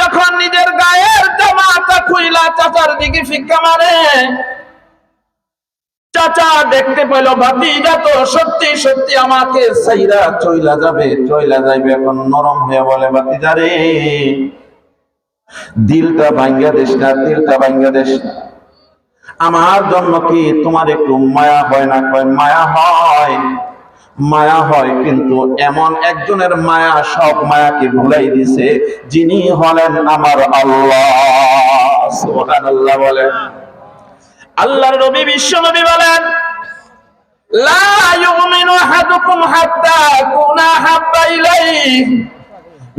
যখন নিজের গায়ের জামাটা খুইলা চাচার দিকে ফিক্কা মারে, চাচা দেখতে পেল ভাতিজা তো সত্যি সত্যি আমাকে সাইরা চইলা যাইবে। এখন নরম হয়ে বলে, ভাতিজা রে, দিলটা ভাঙ্গা দিস না, দিলটা ভাঙ্গা দিস না। আমার জন্য কি তোমার একটু মায়া হয় না? কয় মায়া হয়, মায়া হয়, কিন্তু এমন একজনের মায়া সব মায়াকে ভুলাই দিছে, যিনি হলেন আমার আল্লাহ। সুবহানাল্লাহ বলেন। আল্লাহর নবী বিশ্ব নবী বলেন, লা ইউমিনু আহাদুকুম হাত্তা কুনা হাব্বা ইলাইহি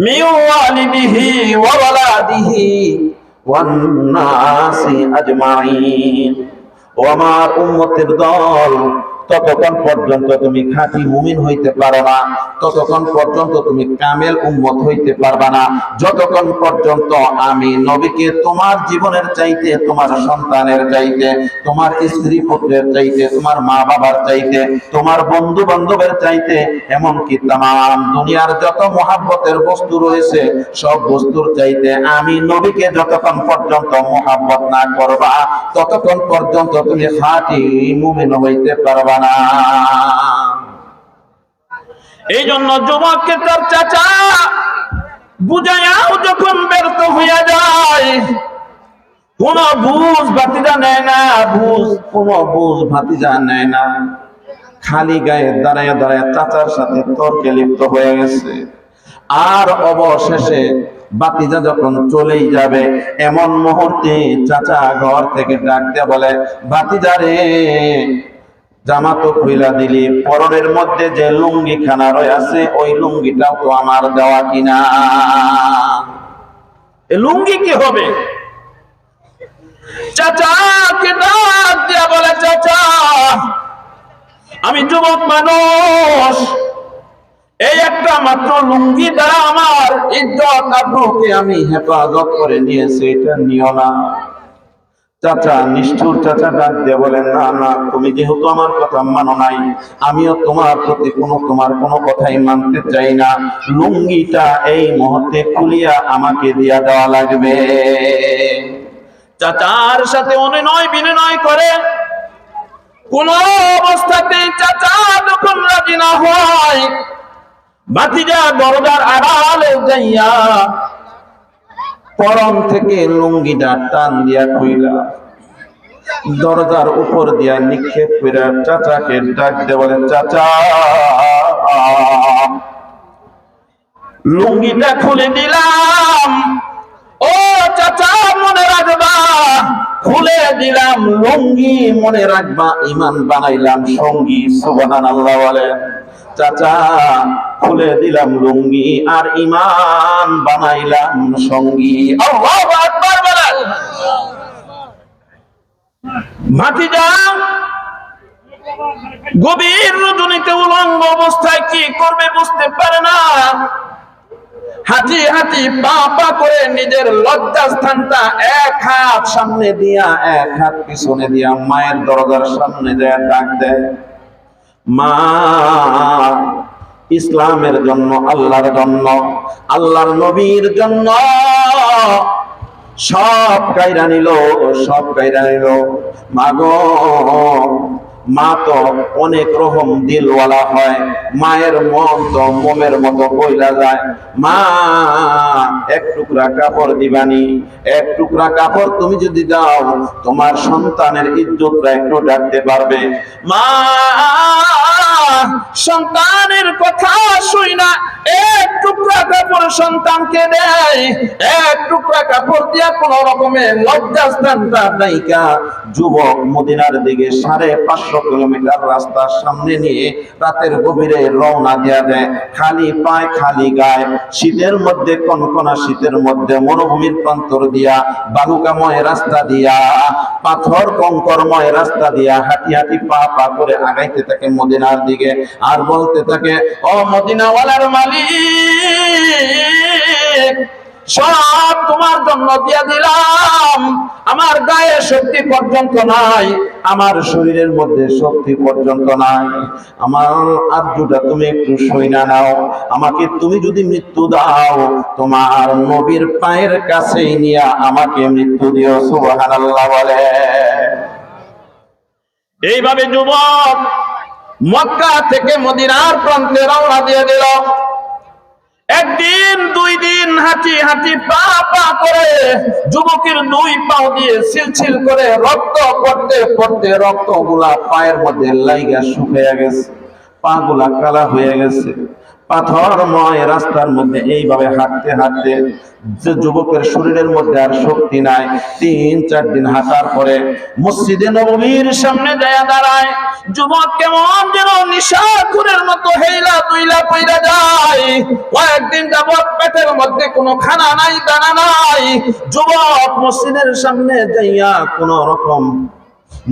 মিন ওয়ালিদিহি ওয়া ওয়ালাদিহি ওয়ান নাসি আজমাইন। ও আমার উম্মতের দল, ততক্ষণ পর্যন্ত তুমি খাঁটি মুমিন হইতে পারো না, ততক্ষণ পর্যন্ত তুমি কামেল উম্মত হইতে পারবা না, যতক্ষণ পর্যন্ত আমি নবীকে তোমার জীবনের চাইতে, তোমার সন্তানের চাইতে, তোমার স্ত্রী পুত্রের চাইতে, তোমার মা বাবার চাইতে, তোমার বন্ধু বান্ধবের চাইতে, এমনকি তাম দুনিয়ার যত মহাব্বতের বস্তু রয়েছে সব বস্তুর চাইতে আমি নবীকে যতক্ষণ পর্যন্ত মহাব্বত না করবা, ততক্ষণ পর্যন্ত তুমি খাঁটি মুমিন হইতে পারবা না। এই জন্য যুবককে তার চাচা বুঝাইয়াও যখন ব্যর্থ হইয়া যায়, কোন বুঝ ভাতিজা নেয় না, কোন বুঝ ভাতিজা নেয় না, খালি গায়ে দাঁড়ায় দাঁড়ায় চাচার সাথে তর্কে লিপ্ত হয়ে গেছে। আর অবশেষে ভাতিজা যখন চলেই যাবে, এমন মুহূর্তে চাচা ঘর থেকে ডাক দিয়ে বলে, ভাতিজা রে, জামা তো খুইলা দিলি, পরনের মধ্যে যে লুঙ্গি খানা রয়েছে ওই লুঙ্গিটাও তো আমার দেওয়া কিনা, এ লুঙ্গি কি হবে? চাচাকে ডাক দিয়া বলে, চাচা, আমি যুবক মানুষ, এই একটা মাত্র লুঙ্গি দ্বারা আমার ইজ্জত আব্রুকে আমি হেফাজত করে নিয়েছি, এটা নিও না। চাচা নিষ্ঠুর চাচা ডাক দিয়ে বলেন, না না, তুমি যেহেতু আমার কথা মানো নাই, আমিও তোমার প্রতি তোমার কোনো কথাই মানতে চাই না, লুঙ্গিটা এই মুহূর্তে খুলিয়া আমাকে দিয়া দেওয়া লাগবে। চাচার সাথে অনুনয় বিনয় করে কোন অবস্থাতেই চাচা যখন রাজি না হয়, ভাতিজা দরজার আড়ালে যাইয়া পরন থেকে লুঙ্গিটা টান দিয়া খুইলা দরজার উপর দিয়া নিক্ষেপ করে চাচাকে ডাক দিয়ে বলে, চাচা, লুঙ্গিটা খুলে দিলাম, ও চাচা মনে রাখবা, খুলে দিলাম লুঙ্গি, মনে রাখবা ঈমান বানাইলাম সঙ্গী। সুবহানাল্লাহ বলে। চাচা, খুলে দিলাম লুঙ্গি আর ঈমান বানাইলাম সঙ্গী। আল্লাহু আকবার বলেন। ভাতিজা গভীর রজনীতে উলঙ্গ অবস্থায় কি করবে বুঝতে পারে না, হাঁটি হাঁটি পা পা করে নিজের লজ্জাস্থানটা এক হাত সামনে দিয়া এক হাত পিছনে দিয়া মায়ের দরজার সামনে যায় ডাক দেয়, মা, ইসলামের জন্য, আল্লাহর জন্য, আল্লাহর নবীর জন্য সব কাইরা নিল, সব কাইরা নিল। মাগো, মা তো অনেক রকম দিলওয়ালা হয়, মায়ের মন তো মোমের মতো কইলা যায়। মা, এক টুকরা কাপড় দিবানি, এক টুকরা কাপড় তুমি যদি দাও তোমার সন্তানের ইজ্জতটা একটু ডাকতে পারবে। মা সন্তানের কথা শুই না এক টুকরা কাপড় সন্তানকে দেয়, এক টুকরা কাপড় দিয়া কোন রকমের লজ্জাস্থানটা নাইকা যুবক মদিনার দিকে 550 কিলোমিটার রাস্তার সামনে নিয়ে রাতের গভীরে রওনা দিয়া দেয়, খালি পায় খালি গায়ে, শীতের মধ্যে কনকনা শীতের মধ্যে মরুভূমির প্রান্তর দিয়া, বালুকাময় রাস্তা দিয়া, পাথর কঙ্করময় রাস্তা দিয়া হাঁটি হাঁটি পা পা করে আগাইতে থাকে মদিনার দিকে। আর বলতে থাকে, ও মদিনাওয়ালার মালিক, সব তোমার জন্য দিয়ে দিলাম। আমার গায়ে শক্তি পর্যন্ত নাই, আমার শরীরের মধ্যে শক্তি পর্যন্ত নাই। আমার আরজুটা তুমি একটু সইনা নাও। আমাকে তুমি যদি মৃত্যু দাও, তোমার নবীর পায়ের কাছেই নিয়ে আমাকে মৃত্যু দিও। সুবহানাল্লাহ বলে। এইভাবে যুবক মক্কা থেকে মদিনার প্রান্তে রওনা দিয়ে দিল। একদিন দুই দিন হাঁটি হাঁটি পা পা করে যুবকের দুই পাও দিয়ে ছিলছিল করে রক্ত পড়তে পড়তে রক্তগুলা পায়ের মধ্যে লাইগা শুকিয়ে গেছে, পা গুলা কালা হয়ে গেছে। পাথরময় রাস্তার মধ্যে এইভাবে হাঁটতে হাঁটতে যে যুবকের শরীরের মধ্যে আর শক্তি নাই, 3-4 দিন হাঁটার পরে মসজিদে নববীর সামনে যায় দাঁড়ায়। যুবক কেমন যেন নিশাখুরের মতো হেইলা দুইলা পইরা যায়। কয়েকদিন যাবত পেটের মধ্যে কোনো খানা নাই, দানা নাই। যুবক মসজিদের সামনে যাইয়া কোন রকম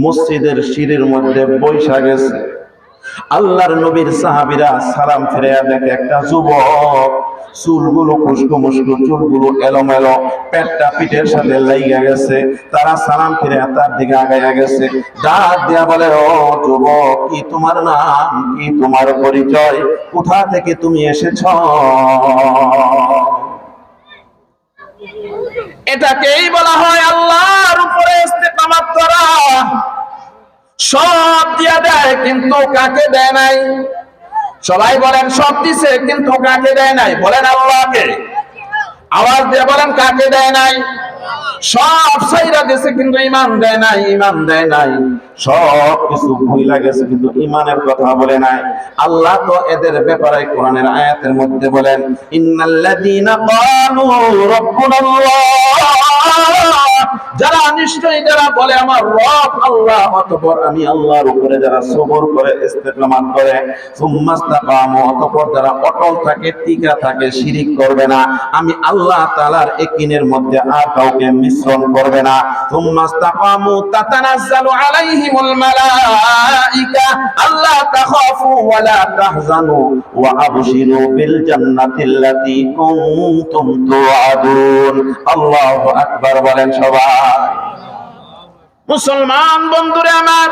মসজিদের সিঁড়ির মধ্যে বৈশা গেছে। আল্লাহর নবীর সাহাবীরা সালাম ফিরাইয়া দেখে একটা যুবক, চুলগুলো খুশকো মুশকো, চুলগুলো এলোমেলো, পেটটা পিঠের সাথে লাইগা গেছে। তারা সালাম ফিরাইয়া তার দিকে আগাইয়া গেছে। ডাক দিয়া বলে, ও যুবক, কি তোমার নাম, কি তোমার পরিচয়, কোথা থেকে তুমি এসেছ? এটাকেই বলা হয় আল্লাহর উপরে ইস্তেকামত করা। সব দিয়া দেয় কিন্তু কাকে দেয় নাই? সবাই বলেন সব দিছে কিন্তু কাকে দেয় নাই? বলেন আল্লাহকে। আওয়াজ দিয়ে বলেন কাকে দেয় নাই? সব সাইরা দিছে কিন্তু ঈমান দেয় নাই, ঈমান দেয় নাই। সব কিছু ভুইলা গেছে কিন্তু ঈমানের কথা বলে নাই। আল্লাহ তো এদের ব্যাপারে কোরআনের আয়াতের মধ্যে বলেন, ইন্নাল্লাযীনা ক্বালু রাব্বুনাল্লাহ, যারা নিশ্চয়ই যারা বলে আমার রব আল্লাহ, অতঃপর আমি আল্লাহর উপরে যারা সবর করে ইস্তেকামত করে, সুম্মাস্তাকামু, অতঃপর যারা অটল থাকে, টিকা থাকে, শিরিক করবে না, আমি আল্লাহ তাআলার ইয়াকিনের মধ্যে আর কাউকে মিশ্রণ করবে না। সুম্মাস্তাকামু তাতানাজ্জালু আলাইহিমুল মালাইকা আল্লা তাখাফু ওয়া লা তাহজানু ওয়া আবশিরু বিল জান্নাতিল্লাতী কুনতুম তুআদুন। আল্লাহু আকবার বলেন সবাই। মুসলমান বন্ধুরা আমার,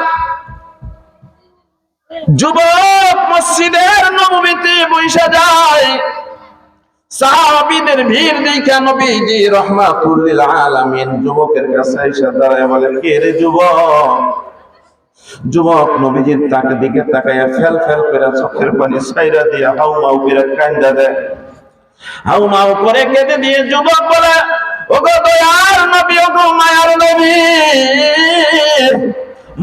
যুবক মসজিদের নববীতে বৈশা যায়। সাহাবীদের ভিড় দেখে নবীজি রাহমাতুল লিল আলামিন যুবকের কাছে এসে দাঁড়ায় বলে, কে রে যুবক? যুবক নবীজির তাকে দিকে তাকাইয়া ফেল ফেল করে চোখের পানি ছাইরা দিয়া হাউমাউ করে কান্দা দেয়। হাউমাউ করে কেঁদে দিয়ে যুবক বলে, ওগো দয়ার নবী, ওগো মায়ার নবী,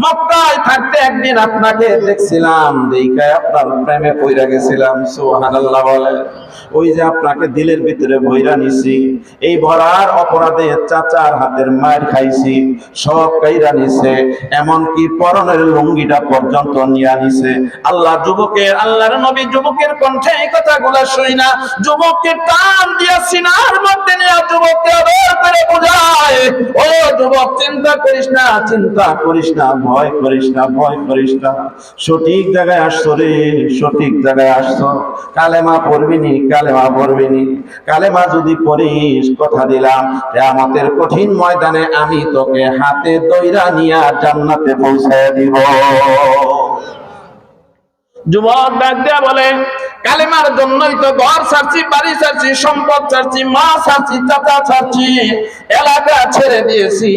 মক্কায় থাকতে একদিন আপনাকে দেখছিলাম, দেখায় আপনার প্রেমে পইরা গেছিলাম। সুবহানাল্লাহ বলে। ওই যে আপনাকে দিলের ভিতরে ভইরা নিছি, এই ভরার অপরাধে চাচার হাতের মার খাইছি, সব কাইরা নিছে, এমনকি পরনের লুঙ্গিটা পর্যন্ত নিয়ে নিছে। আল্লাহ যুবকের, আল্লাহর নবী যুবকের কণ্ঠে এই কথাগুলো শুই না, যুবককে টান দিয়া সিনার মধ্যে নিয়ে যুবককে আদর করে বোঝায়, ও যুবক, চিন্তা করিস না, চিন্তা করিস না, ভয় করিস না, ভয় করিস না। সঠিক জায়গায় আসছো রে, সঠিক জায়গায় আসছো। কালেমা পড়বিনি, কালেমা পড়বিনি। কালেমা যদি পড়িস, কথা দিলাম কিয়ামতের কঠিন ময়দানে আমি তোকে হাতে দইরা নিয়ে জান্নাতে পৌঁছায় দিব। যুবক ডাক দেয়া বলে, কালেমার জন্যই তো ঘর ছাড়ছি, বাড়ি ছাড়ছি, সম্পদ ছাড়ছি, মা ছাড়ছি, চাচা ছাড়ছি, এলাকা ছেড়ে দিয়েছি,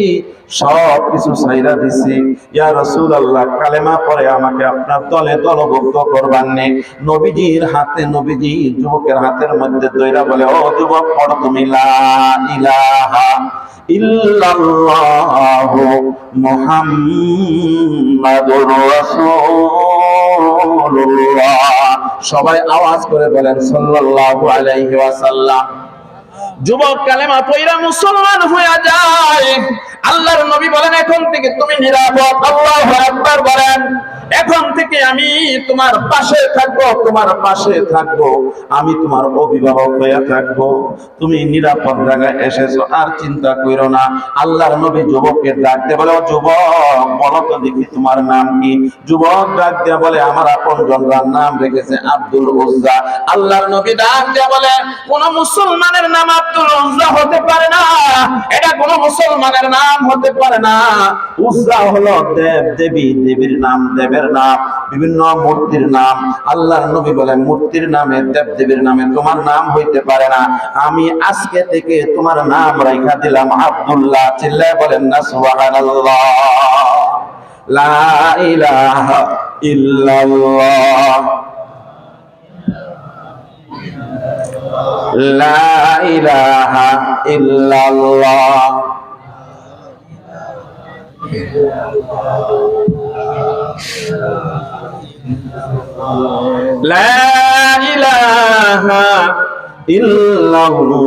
সব কিছু ছাইরা দিছি। ইয়া রাসূলুল্লাহ, কালেমা পড়ে আমাকে আপনার দলে দলভুক্ত করবার নেই। নবীজির হাতে, নবীজি যুবকের হাতের মধ্যে দইরা বলে, ও যুবক, পড়ো তুমি লা ইলাহা ইল্লাল্লাহু মুহাম্মাদুর রাসূলুল্লাহ। সবাই আওয়াজ করে বলেন সাল্লাল্লাহু আলাইহি ওয়াসাল্লাম। যুবক কালেমা পয়রা মুসলমান হয়ে যায়। আল্লাহর নবী বলেন, এখন থেকে তুমি নিরাপদ। আল্লাহু আকবার বলেন। এখন থেকে আমি তোমার পাশে থাকবো, তোমার পাশে থাকবো, আমি তোমার অভিভাবক হয়ে থাকবো। তুমি নিরাপদ জায়গায় এসেছো, আর চিন্তা করো না। আল্লাহর নবী যুবককে ডাক দিয়ে বলে, ও যুবক, বলো তো দেখি তোমার নাম কি? যুবক ডাক দিয়ে বলে, আমার আপনজনরা নাম রেখেছে আব্দুল উজ্জা। আল্লাহর নবী ডাক দিয়ে বলে, কোন মুসলমানের নাম আব্দুল উজ্জা হতে পারে না, এটা কোন মুসলমানের নাম হতে পারে না। উজ্জা হলো দেব, দেবী, দেবীর নাম, দেবের নাম, বিভিন্ন মূর্তির নাম। আল্লাহর নবী বলে, মূর্তির নামে, দেব দেবীর নামে তোমার নাম হইতে পারে না। আমি আজকে থেকে তোমার নাম রাইখা দিলাম আব্দুল্লাহ। চিল্লায় বলেন না সুবহানাল্লাহ। লা ইলাহা ইল্লাল্লাহ, লা ইলাহা ইল্লাল্লাহ। লা ইলাহা ইল্লাল্লাহ।